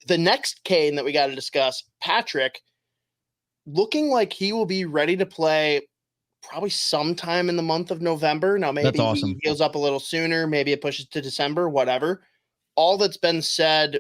the next Kane that we got to discuss, Patrick, looking like he will be ready to play probably sometime in the month of November. Now, maybe awesome. He heals up a little sooner. Maybe it pushes to December, whatever. All that's been said,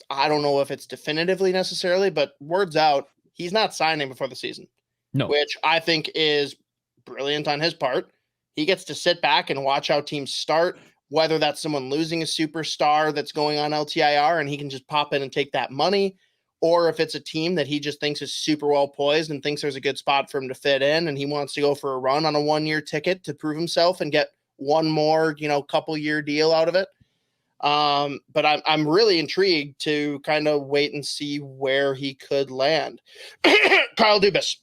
I don't know if it's definitively necessarily, but word's out, he's not signing before the season. No. Which I think is brilliant on his part. He gets to sit back and watch how teams start, whether that's someone losing a superstar that's going on LTIR and he can just pop in and take that money, or if it's a team that he just thinks is super well poised and thinks there's a good spot for him to fit in and he wants to go for a run on a 1-year ticket to prove himself and get one more, couple year deal out of it. But I'm really intrigued to kind of wait and see where he could land. Kyle Dubas.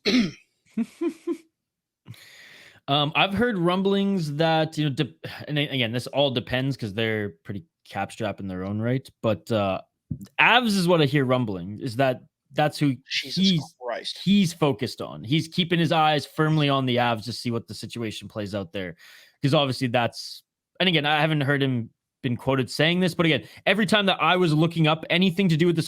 I've heard rumblings that, and again, this all depends because they're pretty cap strapped in their own right. But Avs is what I hear rumbling, is that's who he's focused on. He's keeping his eyes firmly on the Avs to see what the situation plays out there. Because obviously and again, I haven't heard him been quoted saying this, but again, every time that I was looking up anything to do with this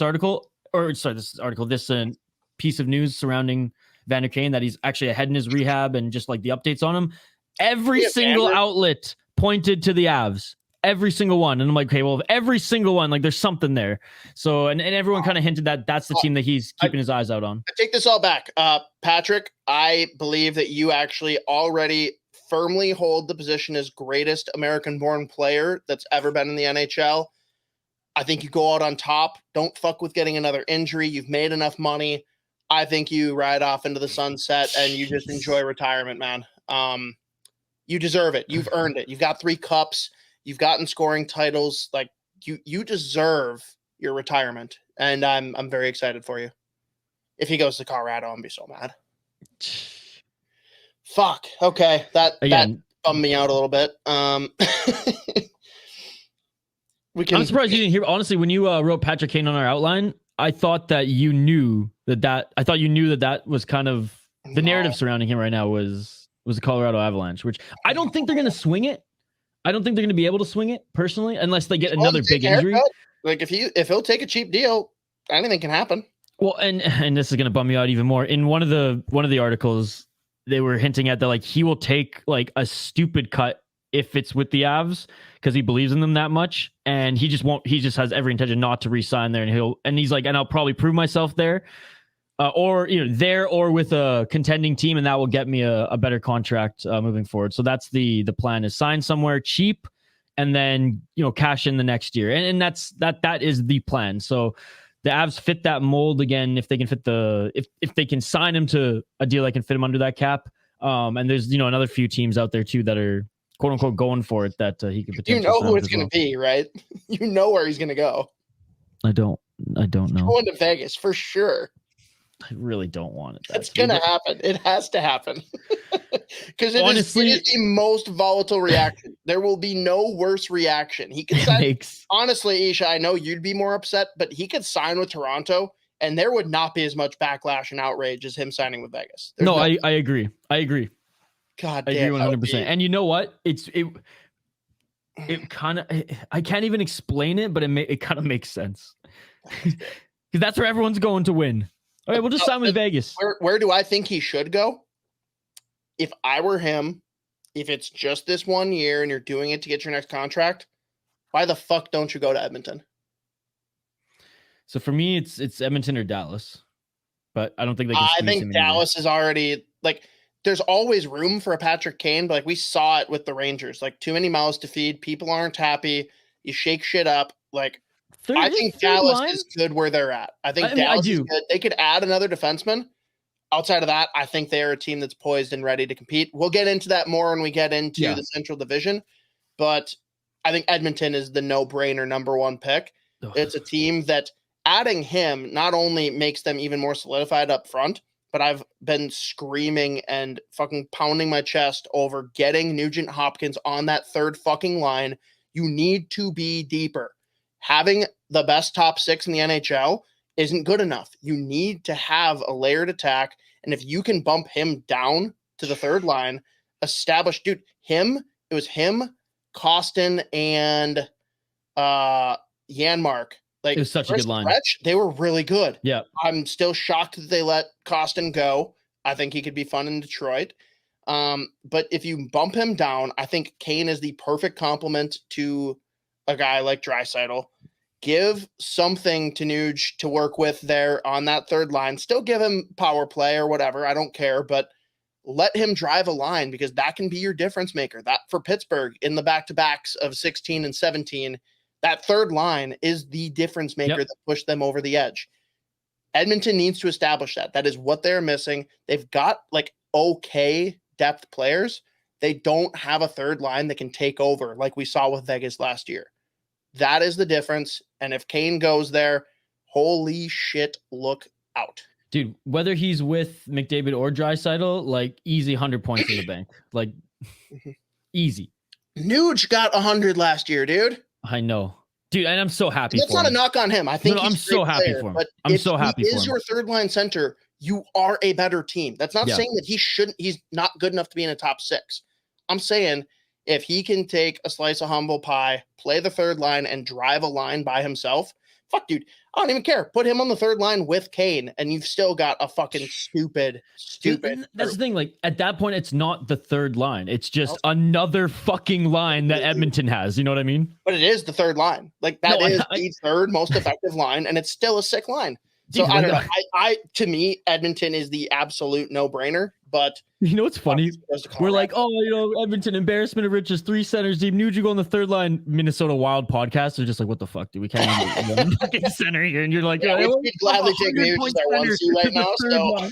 piece of news surrounding Vander Kane, that he's actually ahead in his rehab and just like the updates on him, every single outlet pointed to the Avs, every single one. And I'm like, okay, well, if every single one, like there's something there. So, and everyone kind of hinted that that's the team that he's keeping his eyes out on. I take this all back. Patrick, I believe that you actually already firmly hold the position as greatest American-born player that's ever been in the NHL. I think you go out on top. Don't fuck with getting another injury. You've made enough money. I think you ride off into the sunset and you just enjoy retirement, man. You deserve it. You've earned it. You've got 3 cups. You've gotten scoring titles. Like you deserve your retirement. And I'm very excited for you. If he goes to Colorado, I'm gonna be so mad. Fuck. Okay. That bummed me out a little bit. I'm surprised you didn't hear. Honestly, when you wrote Patrick Kane on our outline, I thought that you knew that was kind of the narrative surrounding him right now was the Colorado Avalanche, which I don't think they're going to swing it. I don't think they're going to be able to swing it personally, unless they get another big injury. Like if he'll take a cheap deal, anything can happen. Well, and this is going to bum me out even more. In one of the articles, they were hinting at that like he will take like a stupid cut if it's with the Avs because he believes in them that much, and he just won't. He just has every intention not to re-sign there, and he's like, and I'll probably prove myself there, or there or with a contending team, and that will get me a better contract moving forward. So that's the plan: is sign somewhere cheap, and then cash in the next year, and that is the plan. So the Avs fit that mold again if they can fit if they can sign him to a deal that can fit him under that cap. And there's another few teams out there too that are quote unquote going for it that he could potentially. Who it's going to be, right? You know where he's going to go. I don't know. Going to Vegas for sure. I really don't want it. It's going to happen. It has to happen. Because it is the most volatile reaction. There will be no worse reaction. He could sign. Honestly, Isha, I know you'd be more upset, but he could sign with Toronto, and there would not be as much backlash and outrage as him signing with Vegas. I agree. God damn. I agree 100%. And you know what? It kind of, I can't even explain it, but it kind of makes sense. Because that's where everyone's going to win. All right, we'll just sign with Vegas. Where do I think he should go? If I were him, if it's just this 1 year and you're doing it to get your next contract, why the fuck don't you go to Edmonton? So for me, it's Edmonton or Dallas, but I don't think they can. I think Dallas is already like. There's always room for a Patrick Kane, but like we saw it with the Rangers, like too many mouths to feed. People aren't happy. You shake shit up. Like I think Dallas is good where they're at. I think Dallas is good. They could add another defenseman. Outside of that, I think they are a team that's poised and ready to compete. We'll get into that more when we get into the Central Division, but I think Edmonton is the no-brainer number 1 pick. Ugh. It's a team that adding him not only makes them even more solidified up front, but I've been screaming and fucking pounding my chest over getting Nugent Hopkins on that third fucking line. You need to be deeper. Having the best top 6 in the NHL isn't good enough. You need to have a layered attack. And if you can bump him down to the third line, it was him, Costin, and Janmark Like, it was such a good line. Stretch, they were really good. Yeah. I'm still shocked that they let Costin go. I think he could be fun in Detroit. But if you bump him down, I think Kane is the perfect complement to a guy like Draisaitl. Give something to Nuge to work with there on that third line. Still give him power play or whatever. I don't care, but let him drive a line because that can be your difference maker. That for Pittsburgh in the back-to-backs of 16 and 17, that third line is the difference maker that pushed them over the edge. Edmonton needs to establish that. That is what they're missing. They've got like okay depth players. They don't have a third line that can take over like we saw with Vegas last year. That is the difference. And if Kane goes there, holy shit, look out. Dude, whether he's with McDavid or Draisaitl, like easy 100 points in the bank. Like easy. Nuge got 100 last year, dude. I know. Dude, and I'm so happy That's for him. not a knock on him. I think I'm so happy for him. But I'm so happy for him. If he is your third line center, you are a better team. That's not saying that he's not good enough to be in a top 6. I'm saying if he can take a slice of humble pie, play the third line, and drive a line by himself, fuck, dude, I don't even care. Put him on the third line with Kane, and you've still got a fucking stupid. Dude, that's the thing. Like at that point, it's not the third line. It's just another fucking line that Edmonton has. You know what I mean? But it is the third line. Like that is the third most effective line, and it's still a sick line. So I don't know. I to me, Edmonton is the absolute no-brainer. But you know what's funny? We're like, Edmonton embarrassment of riches, 3 centers deep. Nuge go on the third line. Minnesota Wild podcast. They're just like, what the fuck, dude? We can't even fucking center here. And you're like, we'd gladly take Nuge as our 1C right now. So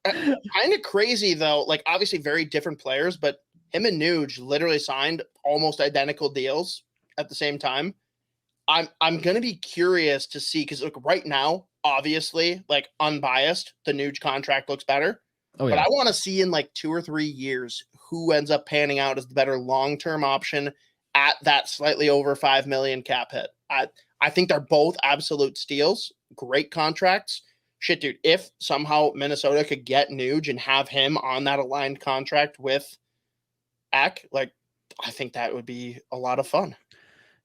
kind of crazy though. Like obviously very different players, but him and Nuge literally signed almost identical deals at the same time. I'm gonna be curious to see because look, right now, obviously, like unbiased, the Nuge contract looks better. Oh, yeah. But I want to see in like 2 or 3 years who ends up panning out as the better long-term option at that slightly over $5 million cap hit. I think they're both absolute steals, great contracts. Shit, dude, if somehow Minnesota could get Nuge and have him on that aligned contract with Eck, like I think that would be a lot of fun.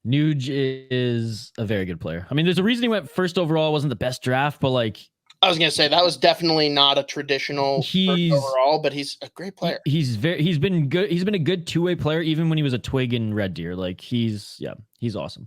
Nuge is a very good player. I mean, there's a reason he went first overall. It wasn't the best draft, but like I was gonna say that was definitely not a traditional first overall, but he's a great player. He's been good. He's been a good 2-way player, even when he was a twig in Red Deer. Like he's awesome.